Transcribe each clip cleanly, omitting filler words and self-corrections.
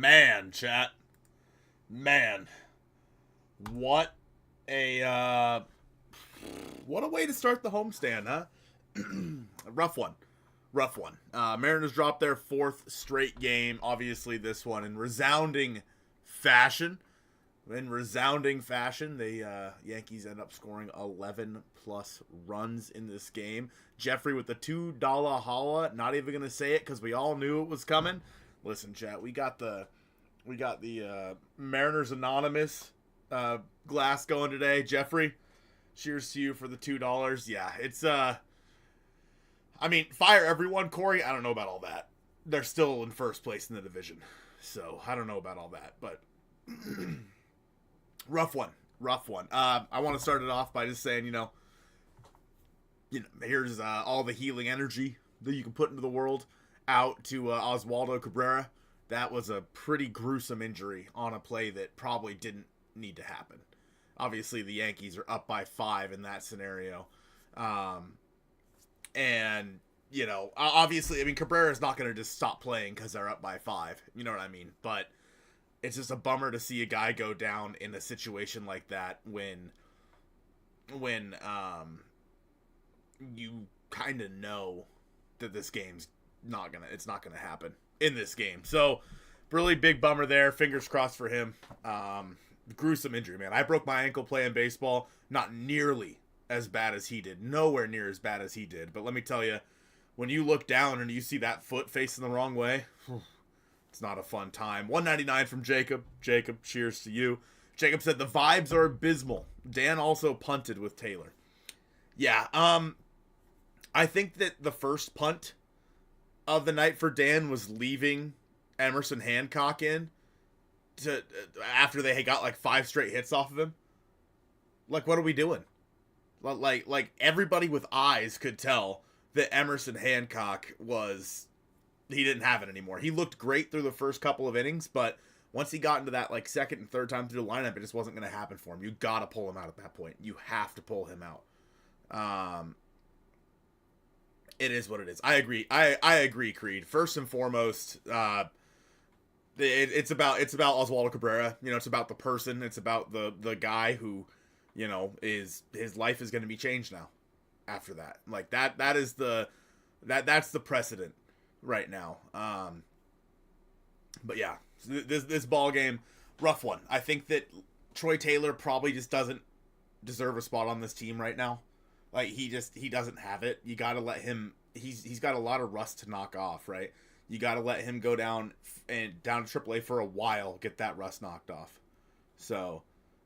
Man, chat. Man. What a what a way to start the homestand, huh? Rough one. Rough one. Mariners dropped their fourth straight game. Obviously, this one in resounding fashion. The Yankees end up scoring 11 plus runs in this game. Jeffrey with the $2 holla. Not even gonna say it because we all knew it was coming. Listen, chat. We got the Mariners Anonymous glass going today. Jeffrey, cheers to you for the $2. Yeah, it's I mean, fire everyone, Corey. I don't know about all that. They're still in first place in the division, so I don't know about all that. But rough one. I want to start it off by just saying, here's all the healing energy that you can put into the world out to Oswaldo Cabrera. That was a pretty gruesome injury on a play that probably didn't need to happen. Obviously, the Yankees are up by 5 in that scenario. And, obviously, I mean, Cabrera's not going to just stop playing because they're up by 5. You know what I mean? But it's just a bummer to see a guy go down in a situation like that when you kind of know that this game's it's not gonna happen in this game. So really big bummer there. Fingers crossed for him. Gruesome injury, man. I broke my ankle playing baseball. Not nearly as bad as he did. Nowhere near as bad as he did. But let me tell you, when you look down and you see that foot facing the wrong way, it's not a fun time. 199 from Jacob. Jacob, cheers to you. Jacob said the vibes are abysmal. Dan also punted with Taylor. Yeah, I think that the first punt of the night for Dan was leaving Emerson Hancock in to after they had got like 5 straight hits off of him. Like, what are we doing? Like everybody with eyes could tell that Emerson Hancock he didn't have it anymore. He looked great through the first couple of innings, but once he got into that like second and third time through the lineup, it just wasn't going to happen for him. You got to pull him out at that point. You have to pull him out. It is what it is. I agree. I agree, Creed. First and foremost, it's about Oswaldo Cabrera. It's about the person. It's about the guy who, his life is going to be changed now after that. Like that's the precedent right now. But yeah, this ball game, rough one. I think that Troy Taylor probably just doesn't deserve a spot on this team right now. Like he doesn't have it. You got to let him. He's got a lot of rust to knock off, right? You got to let him go down to AAA for a while, get that rust knocked off. So,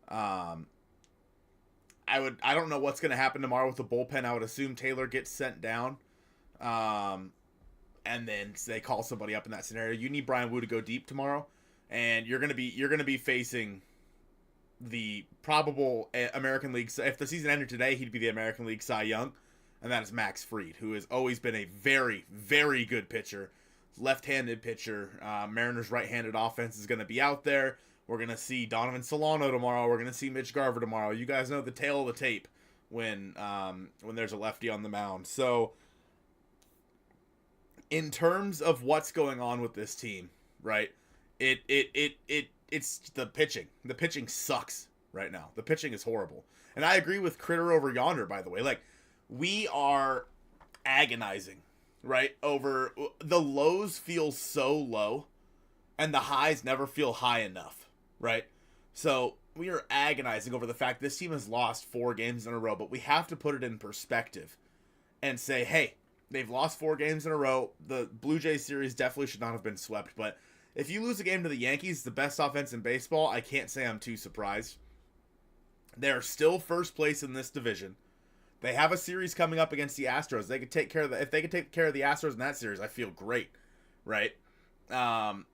I don't know what's going to happen tomorrow with the bullpen. I would assume Taylor gets sent down. And then they call somebody up in that scenario. You need Brian Wu to go deep tomorrow, and you're gonna be facing the probable American League. If the season ended today, he'd be the American League Cy Young, and that is Max Fried, who has always been a very, very good pitcher, left-handed pitcher. Mariners' right-handed offense is gonna be out there. We're gonna see Donovan Solano tomorrow. We're gonna see Mitch Garver tomorrow. You guys know the tale of the tape when there's a lefty on the mound. So, in terms of what's going on with this team, right? It's the pitching. The pitching sucks right now. The pitching is horrible. And I agree with Critter over yonder, by the way. Like, we are agonizing, right? Over the lows feel so low and the highs never feel high enough, right? So we are agonizing over the fact this team has lost 4 games in a row, but we have to put it in perspective and say, hey, they've lost 4 games in a row. The Blue Jays series definitely should not have been swept. But if you lose a game to the Yankees, the best offense in baseball, I can't say I'm too surprised. They're still first place in this division. They have a series coming up against the Astros. They could take care of if they could take care of the Astros in that series, I feel great, right? Guys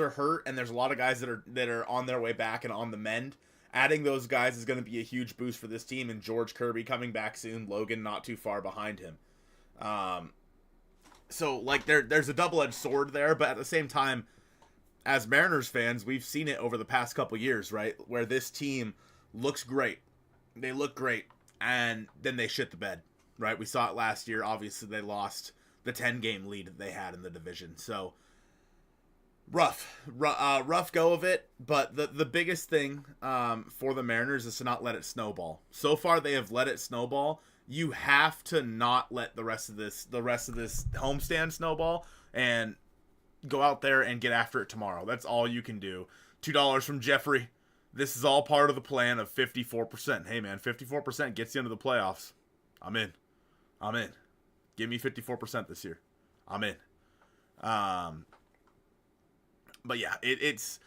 are hurt, and there's a lot of guys that are on their way back and on the mend. Adding those guys is going to be a huge boost for this team, and George Kirby coming back soon, Logan not too far behind him. So, like, there's a double-edged sword there, but at the same time, as Mariners fans, we've seen it over the past couple years, right, where this team looks great. They look great, and then they shit the bed, right? We saw it last year. Obviously, they lost the 10-game lead that they had in the division. So, Rough go of it, but the biggest thing for the Mariners is to not let it snowball. So far, they have let it snowball. You have to not let the rest of this homestand snowball, and go out there and get after it tomorrow. That's all you can do. $2 from Jeffrey. This is all part of the plan of 54%. Hey man, 54% gets you into the playoffs. I'm in. Give me 54% this year. I'm in. But yeah, it's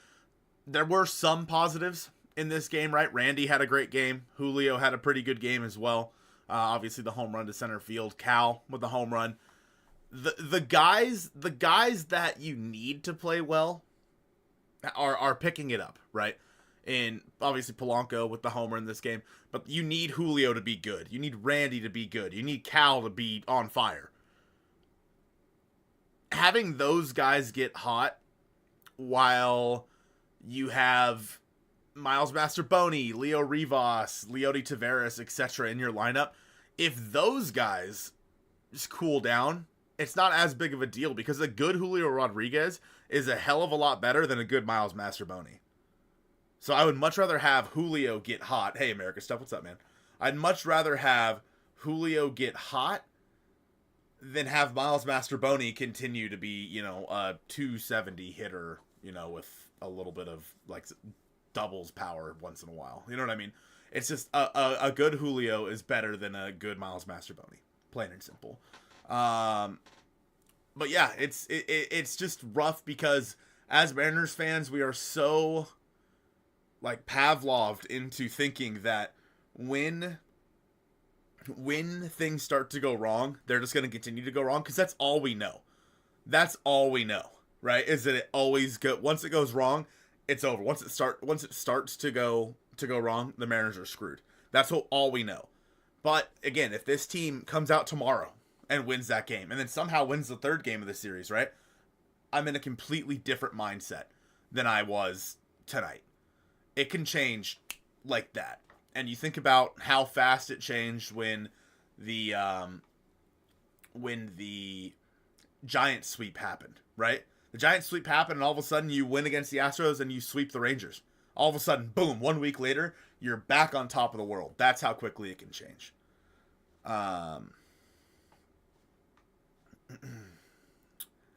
there were some positives in this game, right? Randy had a great game. Julio had a pretty good game as well. Obviously, the home run to center field. Cal with the home run. The guys that you need to play well are picking it up, right? And obviously Polanco with the homer in this game. But you need Julio to be good. You need Randy to be good. You need Cal to be on fire. Having those guys get hot while you have Miles Masterboni, Leo Rivas, Leody Taveras, etc. in your lineup, if those guys just cool down, it's not as big of a deal because a good Julio Rodriguez is a hell of a lot better than a good Miles Masterboni. So I would much rather have Julio get hot. Hey, America Stuff, what's up, man? I'd much rather have Julio get hot than have Miles Masterboni continue to be, a 270 hitter, with a little bit of, like, doubles power once in a while. You know what I mean? It's just a good Julio is better than a good Miles Masterboni. Plain and simple. But yeah, it's just rough because as Mariners fans, we are so like Pavloved into thinking that when things start to go wrong, they're just going to continue to go wrong because that's all we know. That's all we know, right? Is that it always once it goes wrong, it's over. Once it starts to go wrong, the Mariners are screwed. That's all we know. But again, if this team comes out tomorrow and wins that game, and then somehow wins the third game of the series, right? I'm in a completely different mindset than I was tonight. It can change like that. And you think about how fast it changed when the Giant sweep happened, right? The Giant sweep happened, and all of a sudden you win against the Astros and you sweep the Rangers. All of a sudden, boom, 1 week later, you're back on top of the world. That's how quickly it can change.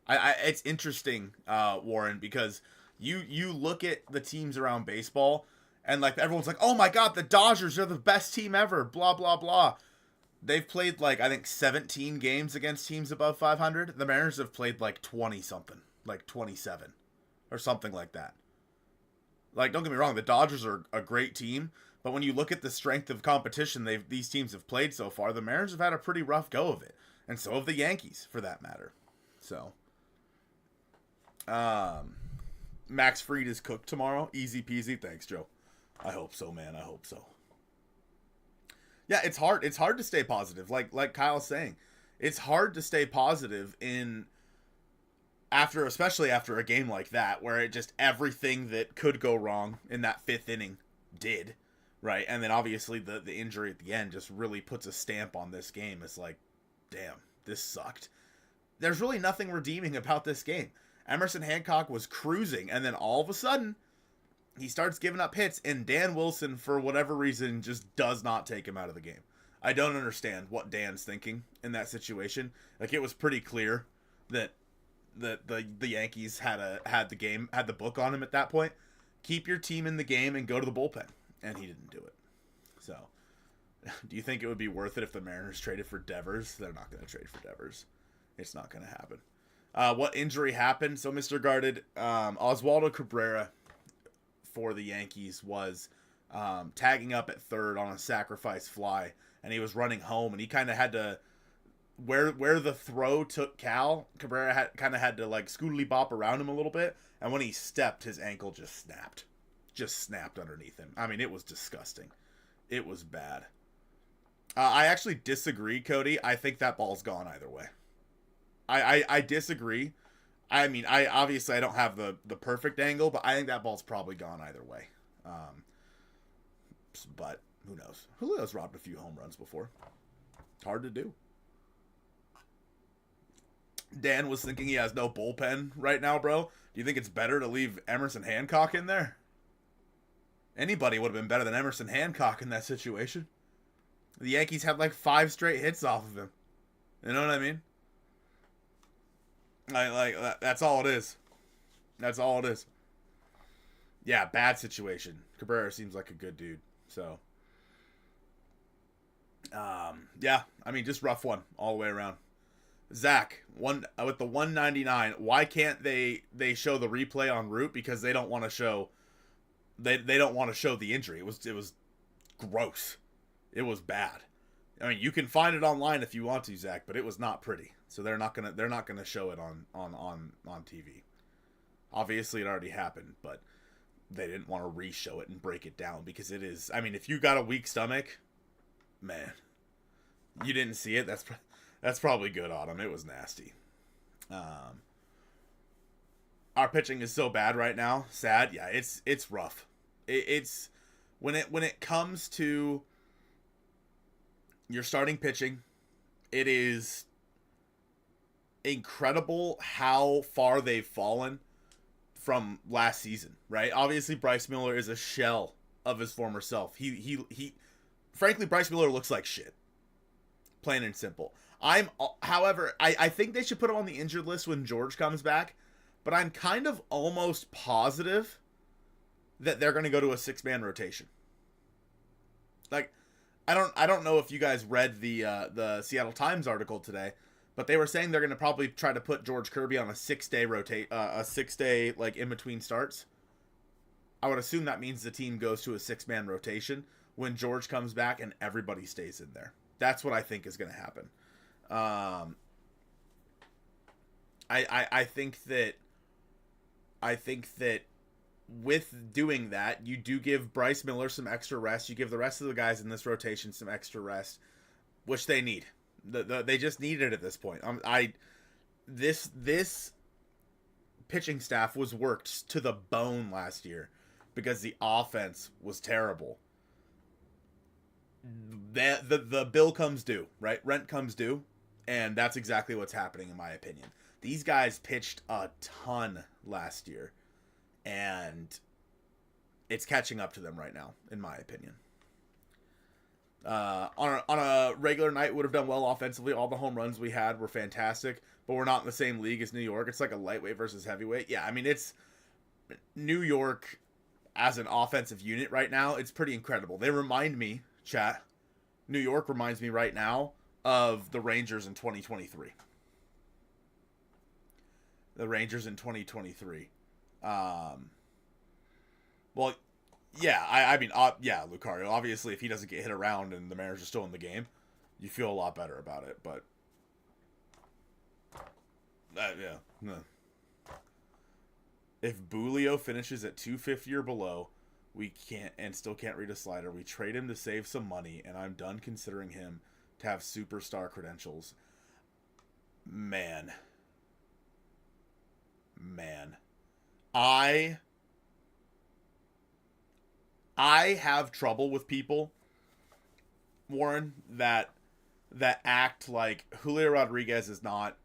It's interesting, Warren, because you look at the teams around baseball, and like everyone's like, oh my god, the Dodgers are the best team ever, blah, blah, blah. They've played like, I think 17 games against teams above 500. The Mariners have played like 20 something, like 27 or something like that. Like, don't get me wrong, the Dodgers are a great team, but when you look at the strength of competition these teams have played so far, the Mariners have had a pretty rough go of it. And so have the Yankees, for that matter. So, Max Fried is cooked tomorrow. Easy peasy. Thanks, Joe. I hope so, man. I hope so. Yeah, it's hard. It's hard to stay positive. Like Kyle's saying, it's hard to stay positive especially after a game like that, where it just everything that could go wrong in that fifth inning did, right? And then obviously the injury at the end just really puts a stamp on this game. It's like, damn, this sucked. There's really nothing redeeming about this game. Emerson Hancock was cruising, and then all of a sudden, he starts giving up hits, and Dan Wilson, for whatever reason, just does not take him out of the game. I don't understand what Dan's thinking in that situation. Like, it was pretty clear that the Yankees had the book on him at that point. Keep your team in the game and go to the bullpen, and he didn't do it. So, do you think it would be worth it if the Mariners traded for Devers? They're not going to trade for Devers. It's not going to happen. What injury happened? So, Mr. Guarded, Oswaldo Cabrera for the Yankees was tagging up at third on a sacrifice fly, and he was running home, and he kind of had to, where the throw took Cal, Cabrera had to like scootily bop around him a little bit, and when he stepped, his ankle just snapped underneath him. I mean, it was disgusting. It was bad. I actually disagree, Cody. I think that ball's gone either way. I disagree. I mean, I don't have the perfect angle, but I think that ball's probably gone either way. But who knows? Julio's robbed a few home runs before. Hard to do. Dan was thinking he has no bullpen right now, bro, do you think it's better to leave Emerson Hancock in there? Anybody would have been better than Emerson Hancock in that situation. The Yankees had like 5 straight hits off of him. You know what I mean? That's all it is. That's all it is. Yeah, bad situation. Cabrera seems like a good dude. So, yeah, I mean, just rough one all the way around. Zach, with the 199, why can't they show the replay on Root? Because they don't want to show they don't want to show the injury. It was gross. It was bad. I mean, you can find it online if you want to, Zach, but it was not pretty. So they're not gonna show it on TV. Obviously, it already happened, but they didn't want to re-show it and break it down because it is. I mean, if you got a weak stomach, man, you didn't see it. That's probably good on them. It was nasty. Our pitching is so bad right now. Sad. Yeah, it's rough. It's when it comes to your starting pitching, it is incredible how far they've fallen from last season, right? Obviously, Bryce Miller is a shell of his former self. He frankly, Bryce Miller looks like shit. Plain and simple. However, I think they should put him on the injured list when George comes back, but I'm kind of almost positive that they're going to go to a 6-man rotation. Like, I don't know if you guys read the Seattle Times article today, but they were saying they're going to probably try to put George Kirby on a 6-day like in between starts. I would assume that means the team goes to a 6-man rotation when George comes back and everybody stays in there. That's what I think is going to happen. I think that with doing that, you do give Bryce Miller some extra rest. You give the rest of the guys in this rotation some extra rest, which they need. They just need it at this point. This pitching staff was worked to the bone last year because the offense was terrible. The bill comes due, right? Rent comes due, and that's exactly what's happening in my opinion. These guys pitched a ton last year, and it's catching up to them right now, in my opinion. On a regular night, would have done well offensively. All the home runs we had were fantastic, but we're not in the same league as New York. It's like a lightweight versus heavyweight. Yeah, I mean, it's New York as an offensive unit right now. It's pretty incredible. They remind me, chat, New York reminds me right now of the Rangers in 2023. The Rangers in 2023. Well, yeah, I mean, yeah, Lucario. Obviously, if he doesn't get hit around and the Mariners are still in the game, you feel a lot better about it. But yeah, no. If Bulio finishes at 250 or below, we still can't read a slider. We trade him to save some money, and I'm done considering him to have superstar credentials. Man. I have trouble with people, Warren, that act like Julio Rodriguez is not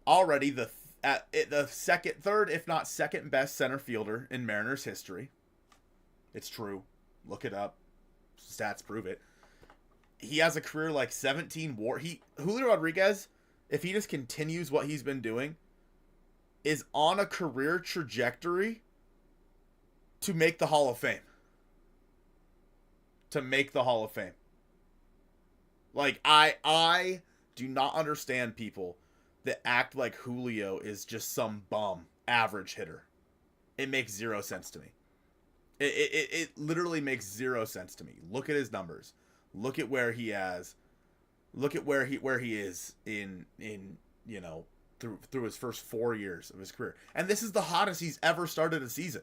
already the third, if not second best center fielder in Mariners history. It's true. Look it up. Stats prove it. He has a career like 17 WAR. Julio Rodriguez, if he just continues what he's been doing, is on a career trajectory to make the Hall of Fame. Like, I do not understand people that act like Julio is just some bum average hitter. It makes zero sense to me. It literally makes zero sense to me. Look at his numbers. Look at where he is. Look at where he is in you know, through his first 4 years of his career. And this is the hottest he's ever started a season.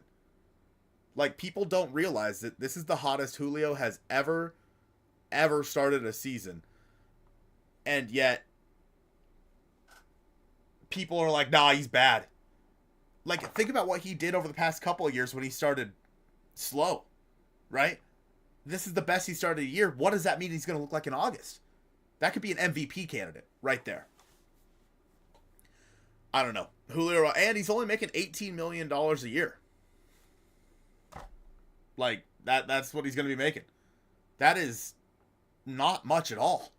Like, people don't realize that this is the hottest Julio has ever started a season. And yet people are like, nah, he's bad. Like, think about what he did over the past couple of years when he started slow, right? This is the best he started a year. What does that mean he's going to look like in August? That could be an MVP candidate right there. I don't know. Julio, and he's only making $18 million a year. Like, that's what he's going to be making. That is not much at all.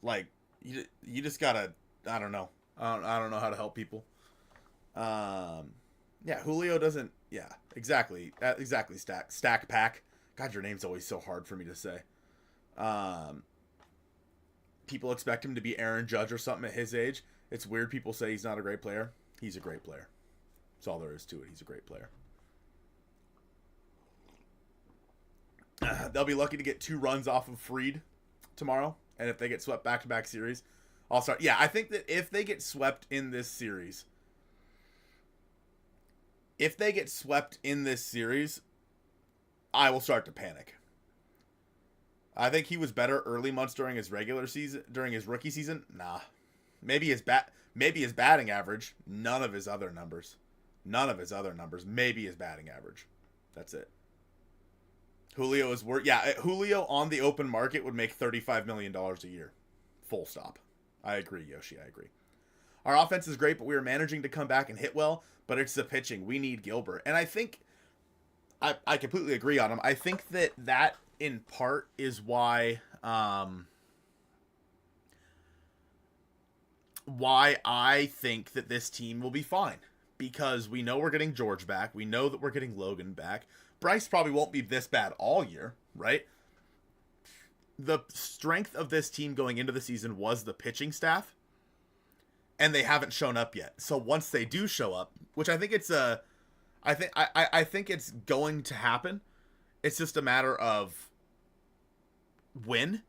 Like, you just got to, I don't know. I don't know how to help people. Yeah, Julio doesn't, yeah, exactly. Exactly, Stack Pack. God, your name's always so hard for me to say. People expect him to be Aaron Judge or something at his age. It's weird people say he's not a great player. He's a great player. That's all there is to it. He's a great player. They'll be lucky to get 2 runs off of Fried tomorrow. And if they get swept back-to-back series, I'll start. Yeah, I think that if they get swept in this series, I will start to panic. I think he was better early months during his regular season, during his rookie season. Nah. Maybe his batting average. None of his other numbers. Maybe his batting average. That's it. Julio is worth. Yeah, Julio on the open market would make $35 million a year. Full stop. I agree, Yoshi. I agree. Our offense is great, but we are managing to come back and hit well. But it's the pitching. We need Gilbert, and I think I completely agree on him. I think that in part is why I think that this team will be fine, because we know we're getting George back. We know that we're getting Logan back. Bryce probably won't be this bad all year, right? The strength of this team going into the season was the pitching staff, and they haven't shown up yet. So once they do show up, which I think I think it's going to happen. It's just a matter of when.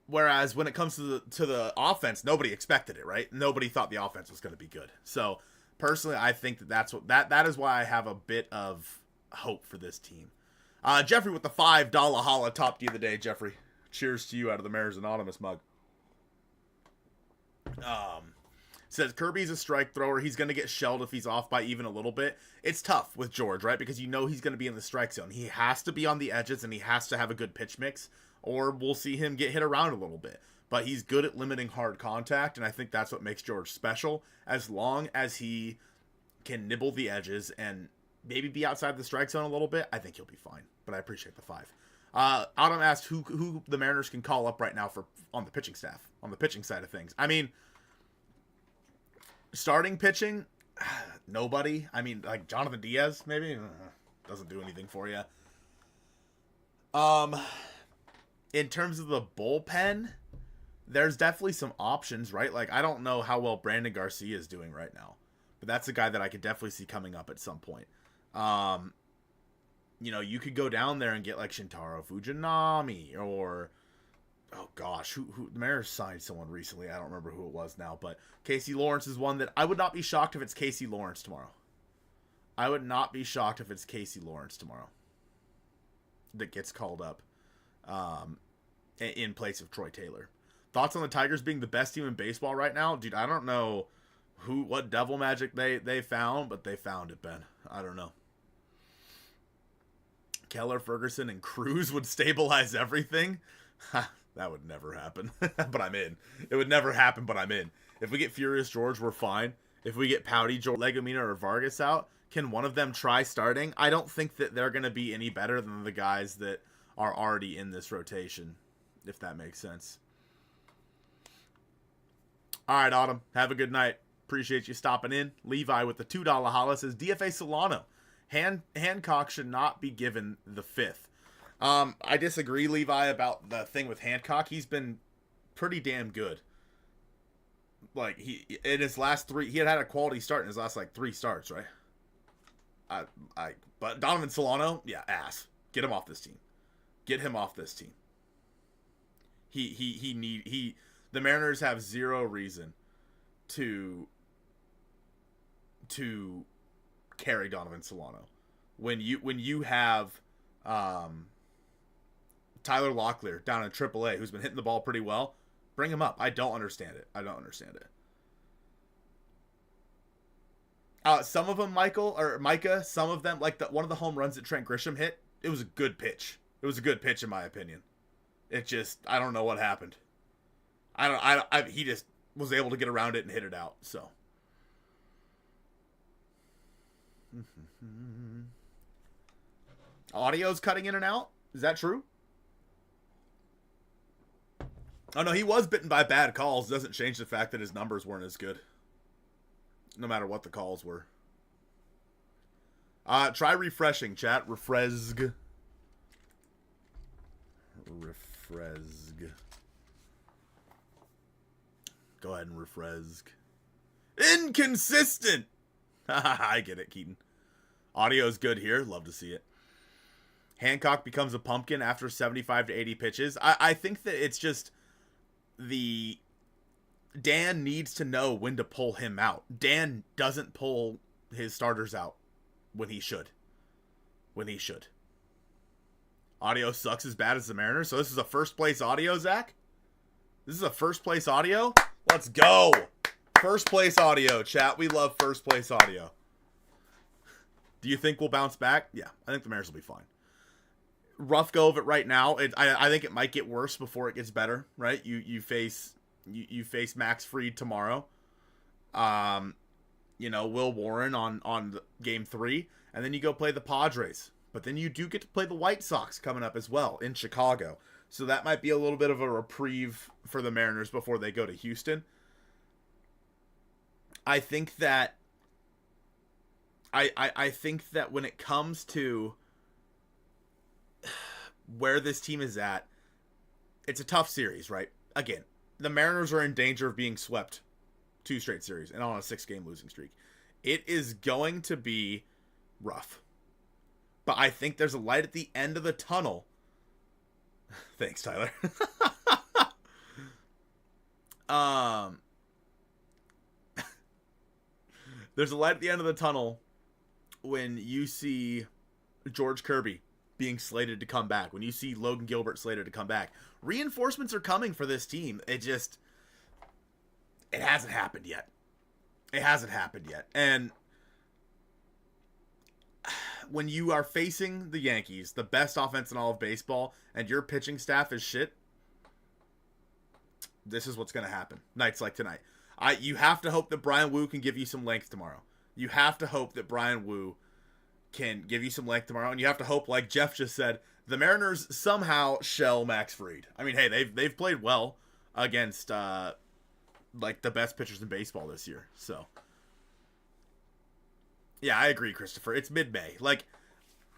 Whereas when it comes to the offense, nobody expected it, right? Nobody thought the offense was going to be good. So personally, I think that is why I have a bit of hope for this team. Jeffrey with the $5 holla top D of the day. Jeffrey, cheers to you out of the Mariners Anonymous mug. Says Kirby's a strike thrower. He's going to get shelled if he's off by even a little bit. It's tough with George, right? Because you know he's going to be in the strike zone. He has to be on the edges, and he has to have a good pitch mix, or we'll see him get hit around a little bit. But he's good at limiting hard contact, and I think that's what makes George special. As long as he can nibble the edges and maybe be outside the strike zone a little bit, I think he'll be fine. But I appreciate the 5. Adam asked who the Mariners can call up right now on the pitching staff, on the pitching side of things. I mean, starting pitching, nobody. I mean, like Jonathan Diaz, maybe doesn't do anything for you. In terms of the bullpen, there's definitely some options, right? Like, I don't know how well Brandon Garcia is doing right now, but that's a guy that I could definitely see coming up at some point. You could go down there and get like Shintaro Fujinami, or oh gosh, who the Mariners signed someone recently. I don't remember who it was now, but Casey Lawrence is one that I would not be shocked if it's Casey Lawrence tomorrow. That gets called up in place of Troy Taylor. Thoughts on the Tigers being the best team in baseball right now? Dude, I don't know what devil magic they found, but they found it, Ben. I don't know. Keller, Ferguson, and Cruz would stabilize everything? That would never happen. But I'm in. It would never happen, but I'm in. If we get Furious George, we're fine. If we get Pouty George, Legumina, or Vargas out, can one of them try starting? I don't think that they're going to be any better than the guys that are already in this rotation, if that makes sense. All right, Autumn. Have a good night. Appreciate you stopping in. Levi with the $2 holla says, DFA Solano. Hancock should not be given the 5th. I disagree, Levi, about the thing with Hancock. He's been pretty damn good. Like, in his last 3, he had a quality start in his last, 3 starts, right? But Donovan Solano, yeah, ass. Get him off this team. The Mariners have zero reason to carry Donovan Solano. When you have Tyler Locklear down in AAA, who's been hitting the ball pretty well, bring him up. I don't understand it. Some of them, Micah, some of them, like one of the home runs that Trent Grisham hit, it was a good pitch. It was a good pitch in my opinion. It just, I don't know what happened. He just was able to get around it and hit it out. So. Audio's cutting in and out. Is that true? Oh, no, he was bitten by bad calls. Doesn't change the fact that his numbers weren't as good. No matter what the calls were. Try refreshing, chat. Refrezg. Go ahead and refrezg. Inconsistent! I get it, Keaton. Audio's good here. Love to see it. Hancock becomes a pumpkin after 75 to 80 pitches. I think that it's just Dan needs to know when to pull him out. Dan doesn't pull his starters out when he should. Audio sucks as bad as the Mariners. So this is a first place audio, Zach? This is a first place audio? Let's go. First place audio, chat. We love first place audio. Do you think we'll bounce back? Yeah, I think the Mariners will be fine. Rough go of it right now. I think it might get worse before it gets better, right? You face Max Fried tomorrow. Will Warren on game 3, and then you go play the Padres. But then you do get to play the White Sox coming up as well in Chicago. So that might be a little bit of a reprieve for the Mariners before they go to Houston. I think that when it comes to where this team is at, it's a tough series, right? Again, the Mariners are in danger of being swept 2 straight series and on a 6-game losing streak. It is going to be rough. But I think there's a light at the end of the tunnel. Thanks, Tyler. There's a light at the end of the tunnel when you see George Kirby being slated to come back. When you see Logan Gilbert slated to come back. Reinforcements are coming for this team. It hasn't happened yet. And when you are facing the Yankees, the best offense in all of baseball, and your pitching staff is shit, this is what's going to happen. Nights like tonight. You have to hope that Brian Wu can give you some length tomorrow. You have to hope that Brian Wu can give you some length tomorrow, and you have to hope, like Jeff just said, the Mariners somehow shell Max Fried. I mean, hey, they've played well against the best pitchers in baseball this year. So, yeah, I agree, Christopher. It's mid-May. Like,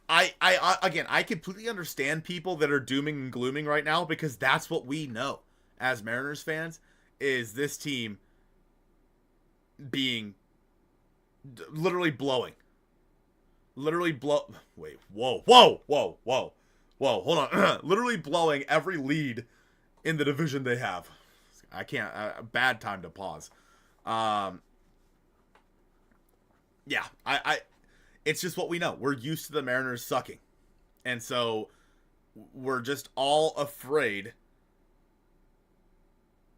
I completely understand people that are dooming and glooming right now, because that's what we know as Mariners fans, is this team being literally blowing. Wait, whoa, hold on. Literally blowing every lead in the division they have. I can't, bad time to pause. Yeah, it's just what we know. We're used to the Mariners sucking. And so we're just all afraid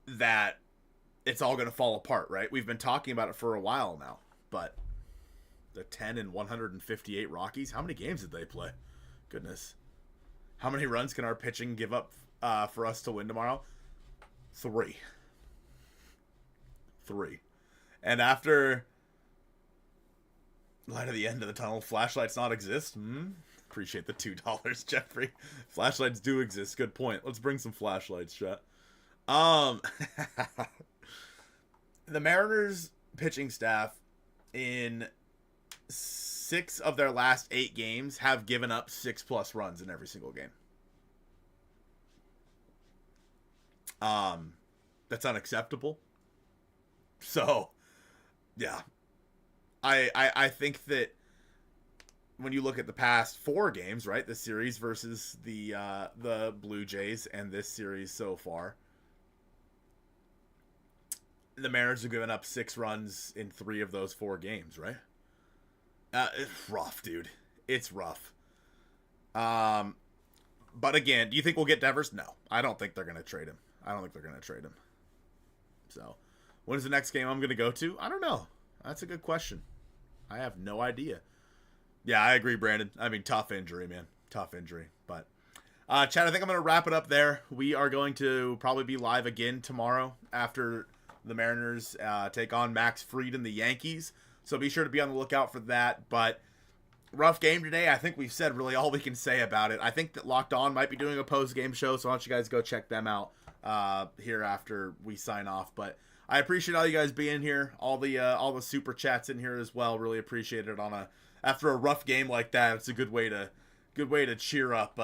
that it's all going to fall apart, right? We've been talking about it for a while now, but the 10-158 Rockies, how many games did they play? Goodness. How many runs can our pitching give up for us to win tomorrow? 3. And after light of the end of the tunnel, flashlights not exist? Appreciate the $2, Jeffrey. Flashlights do exist. Good point. Let's bring some flashlights, chat. The Mariners pitching staff in 6 of their last 8 games have given up 6+ runs in every single game. That's unacceptable. So, yeah. I think that when you look at the past 4 games, right, the series versus the Blue Jays and this series so far, the Mariners have given up 6 runs in 3 of those 4 games, right? It's rough, dude. It's rough. But again, do you think we'll get Devers? No. I don't think they're going to trade him. So, when's the next game I'm going to go to? I don't know. That's a good question. I have no idea. Yeah, I agree, Brandon. I mean, tough injury, man. Tough injury. But, Chad, I think I'm going to wrap it up there. We are going to probably be live again tomorrow after The Mariners take on Max Fried and the Yankees. So be sure to be on the lookout for that. But rough game today. I think we've said really all we can say about it. I think that Locked On might be doing a post-game show, so why don't you guys go check them out here after we sign off. But I appreciate all you guys being here, all the super chats in here as well. Really appreciate it after a rough game like that. It's a good way to cheer up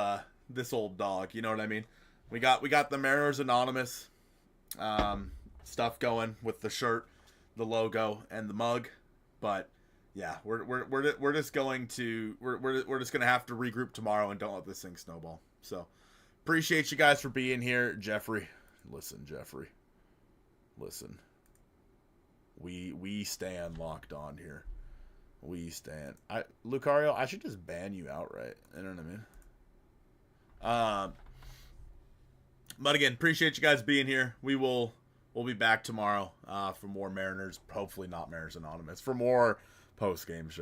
this old dog. You know what I mean? We got the Mariners Anonymous stuff going with the shirt, the logo, and the mug, but yeah, we're just going to have to regroup tomorrow and don't let this thing snowball. So appreciate you guys for being here. Jeffrey, listen, we stand Locked On here. We stand. Lucario, I should just ban you outright. You know what I mean? But again, appreciate you guys being here. We'll be back tomorrow for more Mariners. Hopefully not Mariners Anonymous. For more post game show.